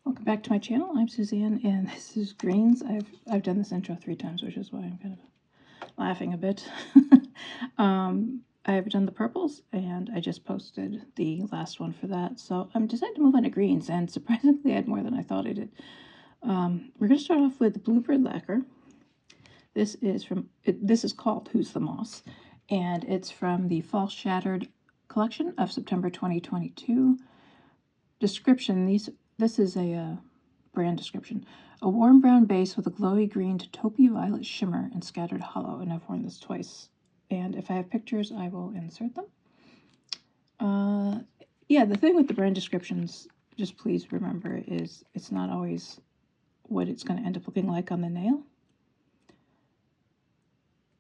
Welcome back to my channel. I'm Suzanne, and this is greens. I've done this intro 3 times, which is why I'm kind of laughing a bit. I've done the purples, and I just posted the last one for that. So I'm decided to move on to greens, and surprisingly, I had more than I thought I did. We're going to start off with Bluebird Lacquer. This is called Who's the Moss, and it's from the Fall Shattered collection of September 2022. Description: This is a brand description. A warm brown base with a glowy green to taupey violet shimmer and scattered hollow. And I've worn this twice. And if I have pictures, I will insert them. Yeah, the thing with the brand descriptions, just please remember, is it's not always what it's going to end up looking like on the nail.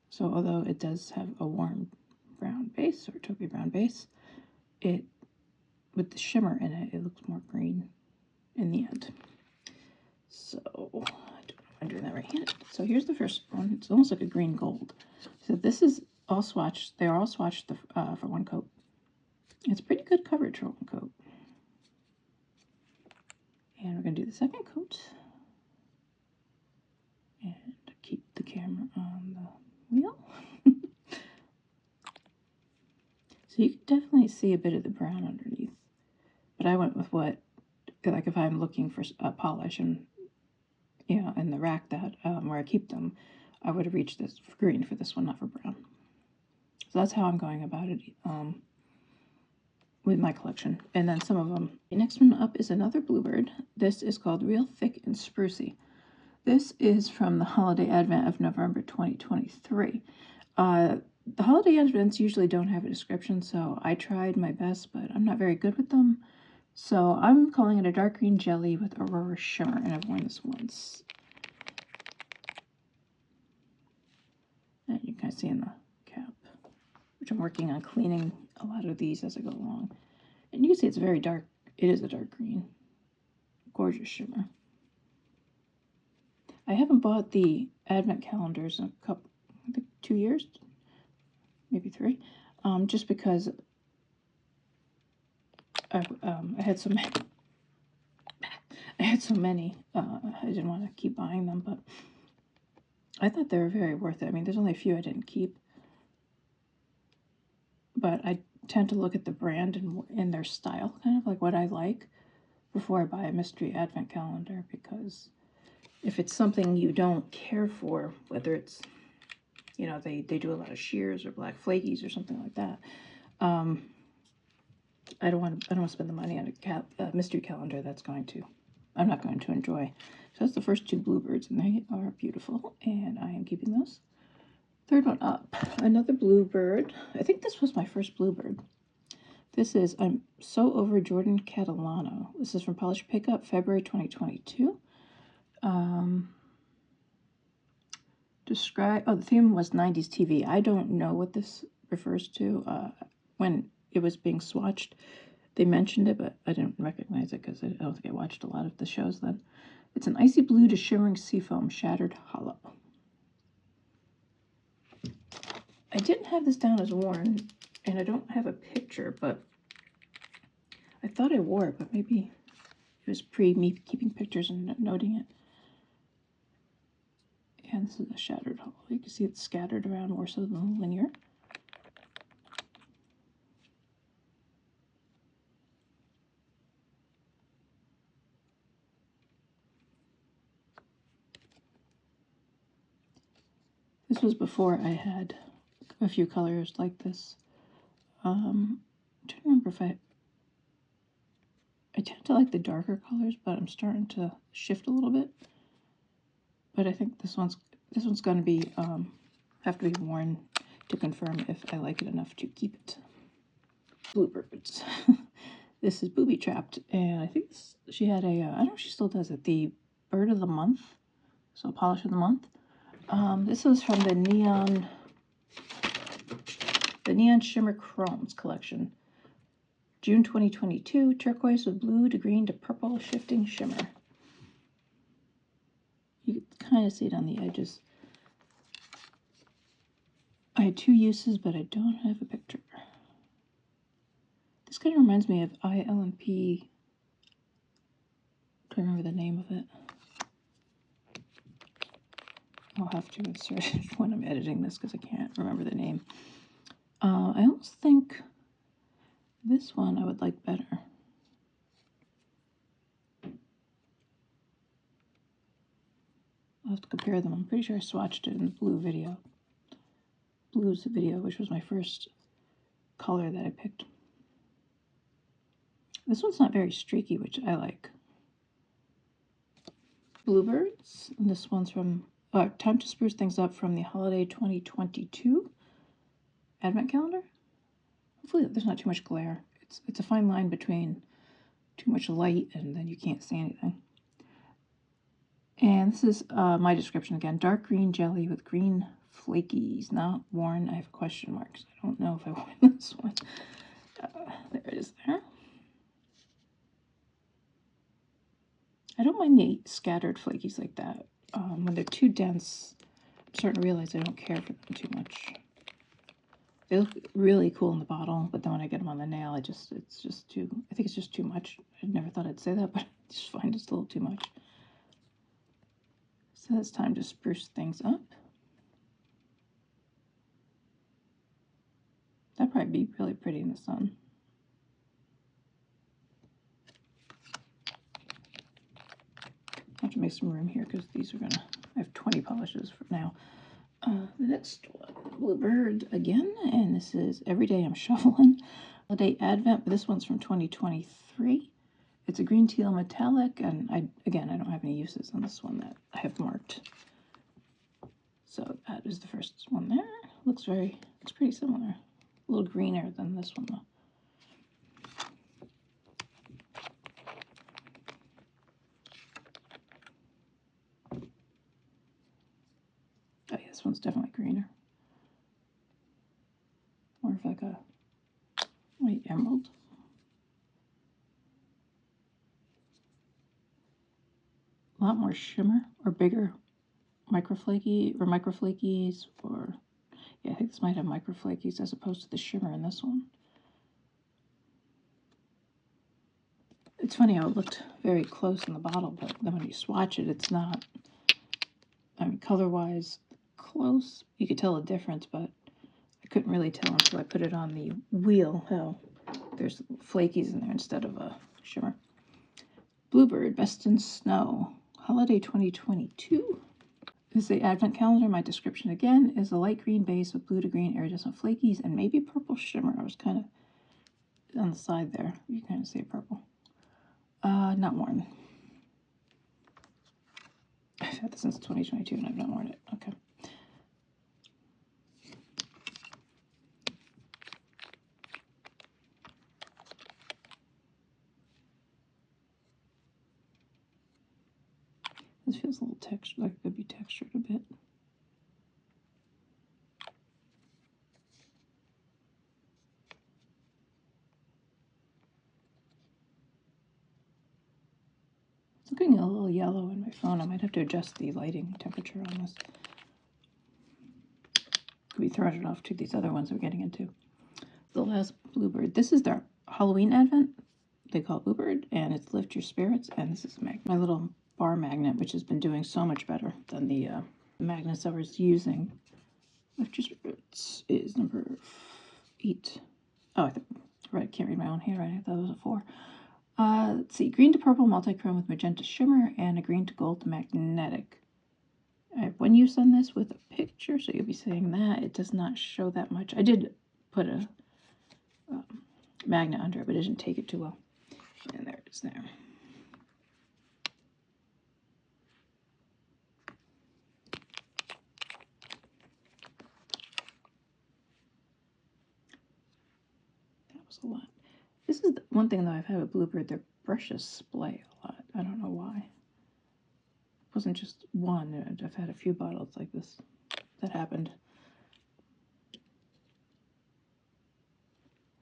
So although it does have a warm brown base or taupey brown base, with the shimmer in it, it looks more green in the end. So I don't know if I'm doing that right handed. So here's the first one. It's almost like a green gold. So this is all swatched. They are all swatched for one coat. It's pretty good coverage for one coat. And we're going to do the second coat. And keep the camera on the wheel. So you can definitely see a bit of the brown underneath. But I went with what, like if I'm looking for a polish and, you know, in the rack that where I keep them, I would have reached this for green for this one, not for brown. So that's how I'm going about it with my collection. And then some of them. The next one up is another Bluebird. This is called Real Thick and Sprucey. This is from the Holiday Advent of November 2023. The Holiday Advents usually don't have a description, so I tried my best, but I'm not very good with them. So I'm calling it a dark green jelly with Aurora shimmer, and I've worn this once. And you can kind of see in the cap, which I'm working on cleaning a lot of these as I go along. And you can see it's very dark. It is a dark green. Gorgeous shimmer. I haven't bought the advent calendars in a couple, I think 2 years, maybe 3, just because I had so many. I didn't want to keep buying them, but I thought they were very worth it. I mean, there's only a few I didn't keep, but I tend to look at the brand and their style, kind of like what I like, before I buy a mystery advent calendar, because if it's something you don't care for, whether it's, you know, they do a lot of shears or black flakies or something like that, I don't want to spend the money on a mystery calendar I'm not going to enjoy. So that's the first 2 Bluebirds, and they are beautiful, and I am keeping those. Third one up, another Bluebird. I think this was my first Bluebird. This is I'm So Over Jordan Catalano. This is from Polish Pickup, February 2022. The theme was 90s TV. I don't know what this refers to. When it was being swatched, they mentioned it, but I didn't recognize it because I don't think I watched a lot of the shows then. It's an icy blue to shimmering seafoam, shattered hollow. I didn't have this down as worn, and I don't have a picture, but I thought I wore it, but maybe it was me keeping pictures and noting it. And this is a shattered hollow. You can see it's scattered around more so than linear. This was before I had a few colors like this. I'm trying to remember if I tend to like the darker colors, but I'm starting to shift a little bit. But I think this one's going to be have to be worn to confirm if I like it enough to keep it. Bluebirds. This is Booby Trapped, and I think she had a I don't know if she still does it, the Bird of the Month, so Polish of the Month. This is from the Neon Shimmer Chromes collection. June 2022, turquoise with blue to green to purple shifting shimmer. You can kind of see it on the edges. I had 2 uses, but I don't have a picture. This kind of reminds me of ILMP remember the name of it. I'll have to insert it when I'm editing this because I can't remember the name. I almost think this one I would like better. I'll have to compare them. I'm pretty sure I swatched it in the blues video, which was my first color that I picked. This one's not very streaky, which I like. Bluebirds, and this one's from Time to Spruce Things Up from the Holiday 2022 Advent Calendar. Hopefully there's not too much glare. It's a fine line between too much light and then you can't see anything. And this is my description again. Dark green jelly with green flakies. Not worn. I have question marks. I don't know if I worn this one. There it is there. I don't mind the scattered flakies like that. When they're too dense, I'm starting to realize I don't care for them too much. They look really cool in the bottle, but then when I get them on the nail, it's just too, I think it's just too much. I never thought I'd say that, but I just find it's a little too much. So it's time to spruce things up. That'd probably be really pretty in the sun. I have to make some room here because these are gonna, I have 20 polishes for now. The next one, Bluebird again, and this is Every Day I'm Shuffling. Holiday Advent, but this one's from 2023. It's a green teal metallic, and I don't have any uses on this one that I have marked. So that is the first one there. Looks pretty similar. A little greener than this one though. Oh yeah, this one's definitely greener. More of like a white emerald. A lot more shimmer or bigger microflakies, or yeah, I think this might have microflakies as opposed to the shimmer in this one. It's funny how it looked very close in the bottle, but then when you swatch it, it's not. I mean, color-wise, close. You could tell a difference, but I couldn't really tell until I put it on the wheel how there's flakies in there instead of a shimmer. Bluebird, Best in Snow, Holiday 2022. This is the Advent Calendar. My description again is a light green base with blue to green iridescent flakies and maybe purple shimmer. I was kind of on the side there. You kind of see purple. Not worn. I've had this since 2022 and I've not worn it. Okay. This feels a little textured, like it could be textured a bit. It's looking a little yellow in my phone. I might have to adjust the lighting temperature on this. Could be throwing it off to these other ones we're getting into. The last Bluebird. This is their Halloween Advent. They call it Bluebird, and it's Lift Your Spirits. And this is my little bar magnet, which has been doing so much better than the magnets I was using. Lift Your Spirits is number 8. Oh, I can't read my own handwriting. I thought it was a 4. Let's see, green to purple multi-chrome with magenta shimmer and a green to gold magnetic. I have one use on this with a picture, so you'll be seeing that. It does not show that much. I did put a magnet under it, but it didn't take it too well. And there it is there. That was a lot. This is the one thing, though, I've had with Bluebird. Their brushes splay a lot. I don't know why. It wasn't just one. I've had a few bottles like this that happened.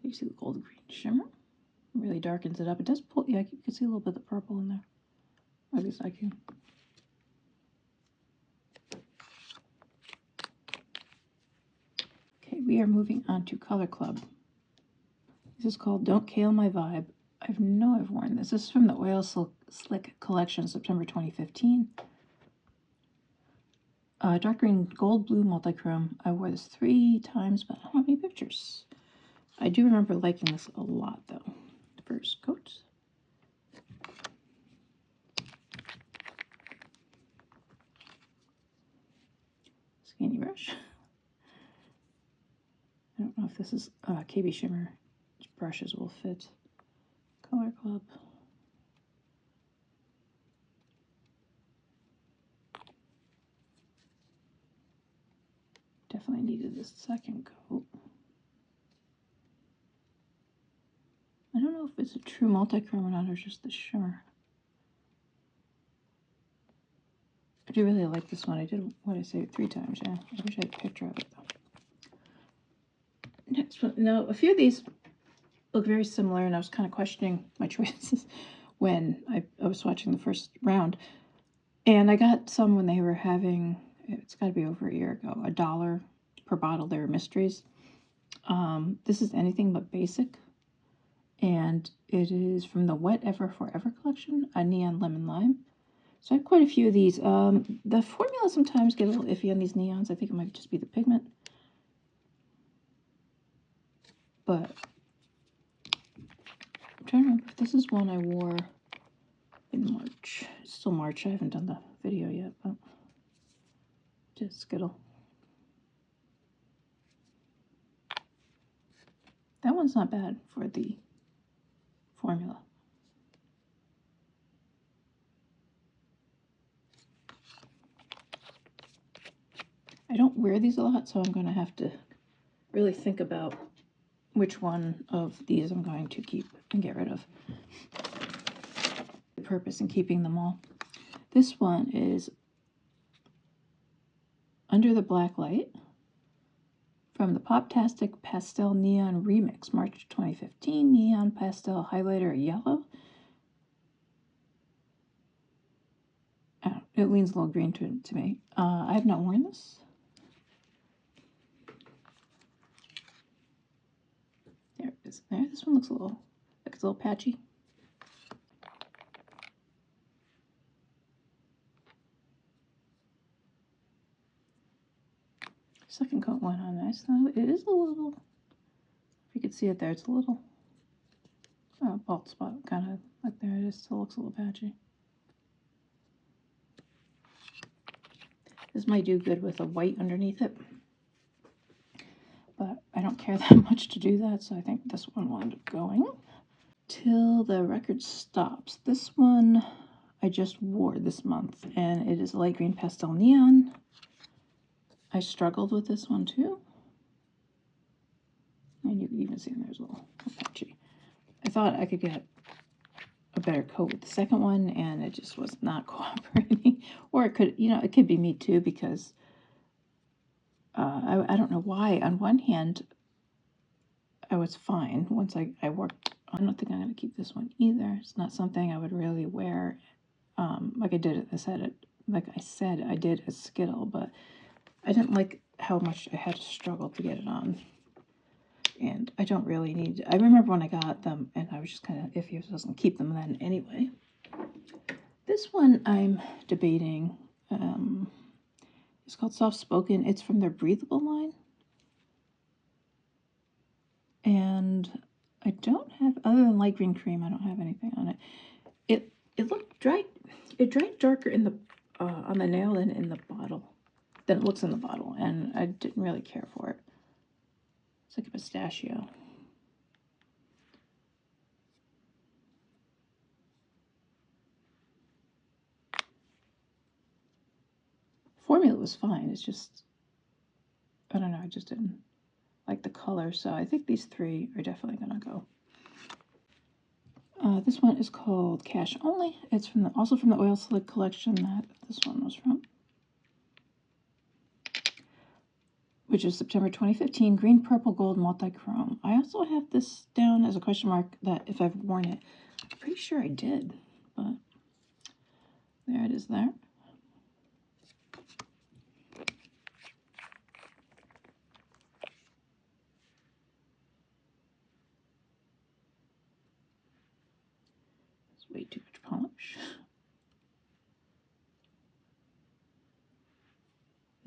You see the gold green shimmer? It really darkens it up. It does pull, yeah, you can see a little bit of the purple in there. At least I can. Okay, we are moving on to Color Club. This is called Don't Kale My Vibe. I know I've worn this. This is from the Oil Slick collection, September 2015. Dark green, gold, blue, multichrome. I wore this 3 times, but I don't have any pictures. I do remember liking this a lot, though. First coat. Skinny brush. I don't know if this is KB Shimmer. Which brushes will fit. Color Club. Definitely needed this second coat. I don't know if it's a true multichrome or not, or just the shimmer. I do really like this one. I did, what did I say, 3 times, yeah. I wish I had a picture of it, though. Next one. Now, a few of these look very similar, and I was kind of questioning my choices when I was watching the first round. And I got some when they were having, it's got to be over a year ago, $1 per bottle. They were mysteries. This is Anything But Basic. And it is from the Wet Ever Forever collection, a neon lemon lime. So I have quite a few of these. The formula sometimes get a little iffy on these neons. I think it might just be the pigment. But I'm trying to remember if this is one I wore in March. It's still March. I haven't done the video yet, but just Skittle. That one's not bad for the formula. I don't wear these a lot, so I'm going to have to really think about which one of these I'm going to keep and get rid of. The purpose in keeping them all. This one is Under the Black Light from the Poptastic Pastel Neon Remix, March 2015. Neon Pastel Highlighter Yellow. It leans a little green to me. I have not worn this. There it is. There. This one looks a little, like it's a little patchy. Second coat went on nice though. It is a little, if you could see it there, it's a little bald spot, kind of like there it is. Still looks a little patchy. This might do good with a white underneath it, but I don't care that much to do that, so I think this one will end up going. Till the Record Stops. This one I just wore this month, and it is light green pastel neon. I struggled with this one too. And you can even see there's a little patchy. I thought I could get a better coat with the second one, and it just was not cooperating. Or it could, it could be me too, because I don't know why. On one hand, I was fine once I worked. I don't think I'm going to keep this one either. It's not something I would really wear. Like I said, I did a Skittle, but I didn't like how much I had to struggle to get it on. And I don't really need, I remember when I got them, and I was just kind of iffy if I was going to keep them then anyway. This one I'm debating. It's called Soft Spoken. It's from their Breathable line. And I don't have, other than light green cream, I don't have anything on it. It looked dry. It dried darker in the on the nail than in the bottle. Than it looks in the bottle, and I didn't really care for it. It's like a pistachio. Formula was fine. It's just, I don't know, I just didn't like the color, so I think these 3 are definitely gonna go. This one is called Cash Only. It's also from the Oil Slick collection that this one was from, which is September 2015, green, purple, gold, multi-chrome. I also have this down as a question mark that if I've worn it. I'm pretty sure I did, but there it is there.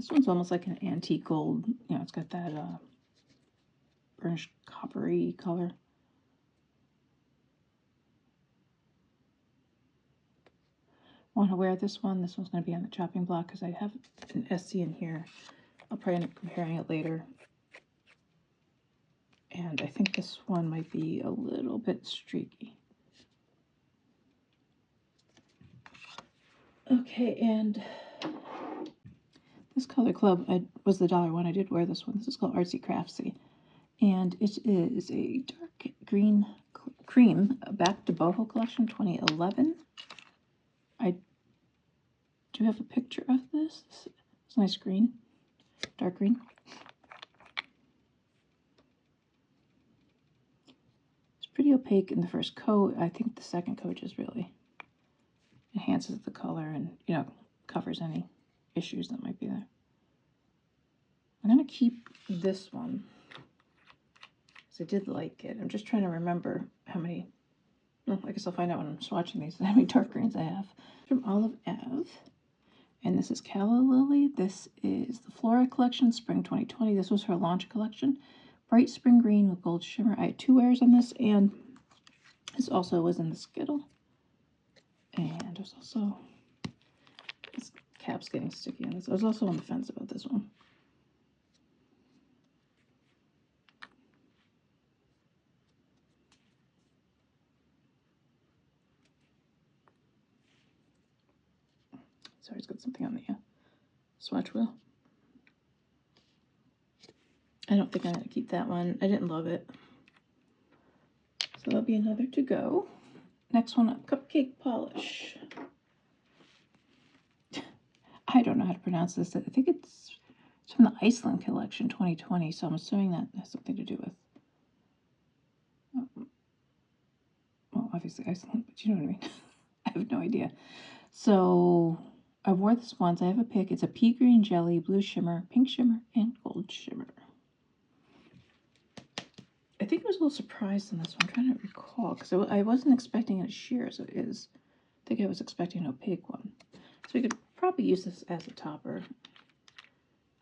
This one's almost like an antique gold. You know, it's got that burnished coppery color. Want to wear this one. This one's going to be on the chopping block because I have an SC in here. I'll probably end up comparing it later. And I think this one might be a little bit streaky. Okay, and this Color Club was the $1 one. I did wear this one. This is called Artsy Craftsy. And it is a dark green cream back to boho collection 2011. I do have a picture of this. It's nice green, dark green. It's pretty opaque in the first coat. I think the second coat just really enhances the color and, you know, covers any issues that might be there. I'm going to keep this one because I did like it. I'm just trying to remember how many, well, I guess I'll find out when I'm swatching these, how many dark greens I have. From Olive Ave, and this is Calla Lily. This is the Flora collection, Spring 2020. This was her launch collection. Bright spring green with gold shimmer. I had 2 wears on this, and this also was in the Skittle. And there's also, this cap's getting sticky on this. I was also on the fence about this one. Sorry, it's got something on the swatch wheel. I don't think I'm going to keep that one. I didn't love it. So that'll be another to go. Next one up, Cupcake Polish. I don't know how to pronounce this. I think it's from the Iceland collection 2020, so I'm assuming that has something to do with, well, obviously Iceland, but you know what I mean. I have no idea. So I wore this once. I have a pick. It's a pea green jelly, blue shimmer, pink shimmer, and gold shimmer. I think I was a little surprised in this one. I'm trying to recall because I wasn't expecting it sheer as it is. I think I was expecting an opaque one. So we could probably use this as a topper.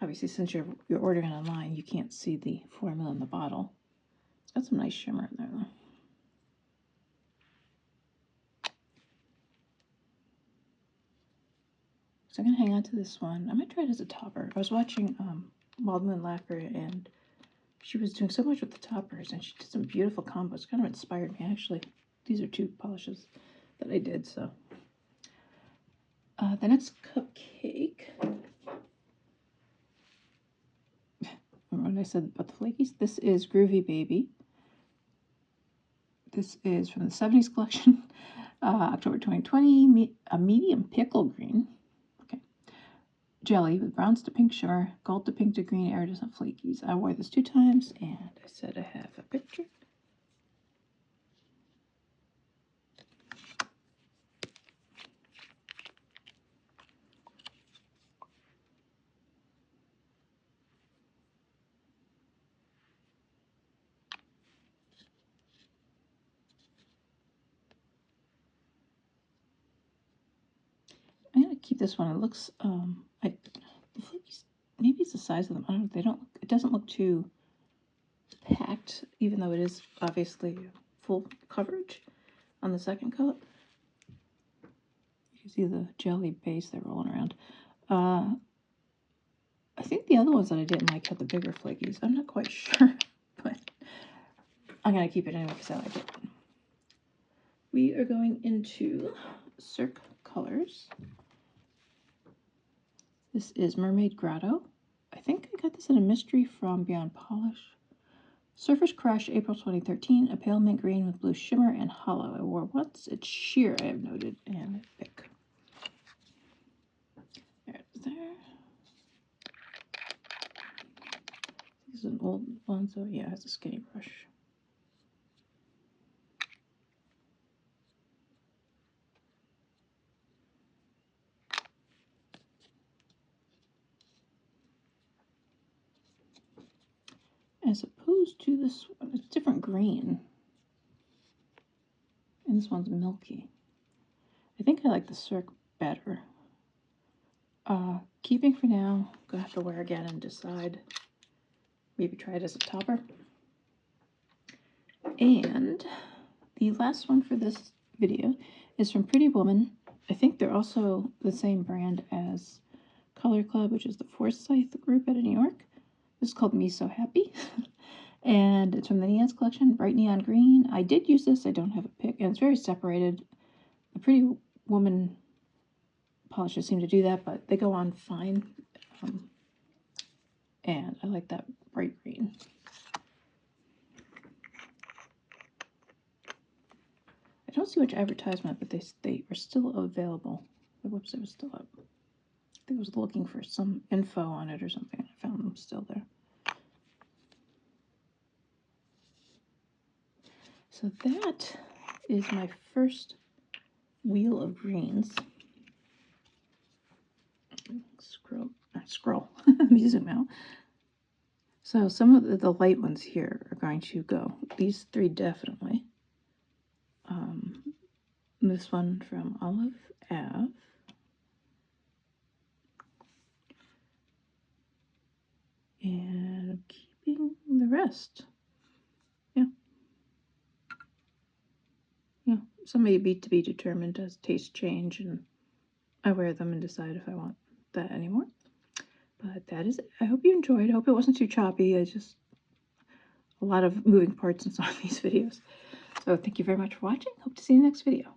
Obviously, since you're ordering online, you can't see the formula in the bottle. It's got some nice shimmer in there, though. So I'm going to hang on to this one. I might try it as a topper. I was watching Wild Moon Lacquer, and she was doing so much with the toppers, and she did some beautiful combos. Kind of inspired me, actually. These are 2 polishes that I did, so. The next cupcake. Remember when I said about the flakies? This is Groovy Baby. This is from the 70s collection, October 2020, a medium pickle green. Okay. Jelly with browns to pink shimmer, gold to pink to green iridescent flakies. I wore this 2 times, and I said I have a picture. I'm gonna keep this one. It looks the flakies, maybe it's the size of them. I don't know. They don't. It doesn't look too packed, even though it is obviously full coverage on the second coat. You can see the jelly base they're rolling around. I think the other ones that I didn't like had the bigger flakies. I'm not quite sure, but I'm gonna keep it anyway because I like it. We are going into Cirque Colors. This is Mermaid Grotto. I think I got this in a mystery from Beyond Polish. Surface Crush, April 2013. A pale mint green with blue shimmer and hollow. I wore once. It's sheer, I have noted, and thick. There it is there. This is an old one, so yeah, it has a skinny brush. As opposed to this one, it's different green. And this one's milky. I think I like the Cirque better. Keeping for now. Gonna have to wear again and decide. Maybe try it as a topper. And the last one for this video is from Pretty Woman. I think they're also the same brand as Color Club, which is the Forsyth group out of New York. This is called Me So Happy. And it's from the Neon's collection, Bright Neon Green. I did use this. I don't have a pick. And it's very separated. The Pretty Woman polishes seem to do that, but they go on fine. And I like that bright green. I don't see much advertisement, but they are still available. The website was still up. I think I was looking for some info on it or something. I found them still there. So that is my first wheel of greens. Scroll. Let me zoom out. So some of the light ones here are going to go. These three definitely. This one from Olive Ave. And I'm keeping the rest. Yeah. Yeah. Some may be to be determined as taste change, and I wear them and decide if I want that anymore. But that is it. I hope you enjoyed. I hope it wasn't too choppy. I just a lot of moving parts in some of these videos. So thank you very much for watching. Hope to see you in the next video.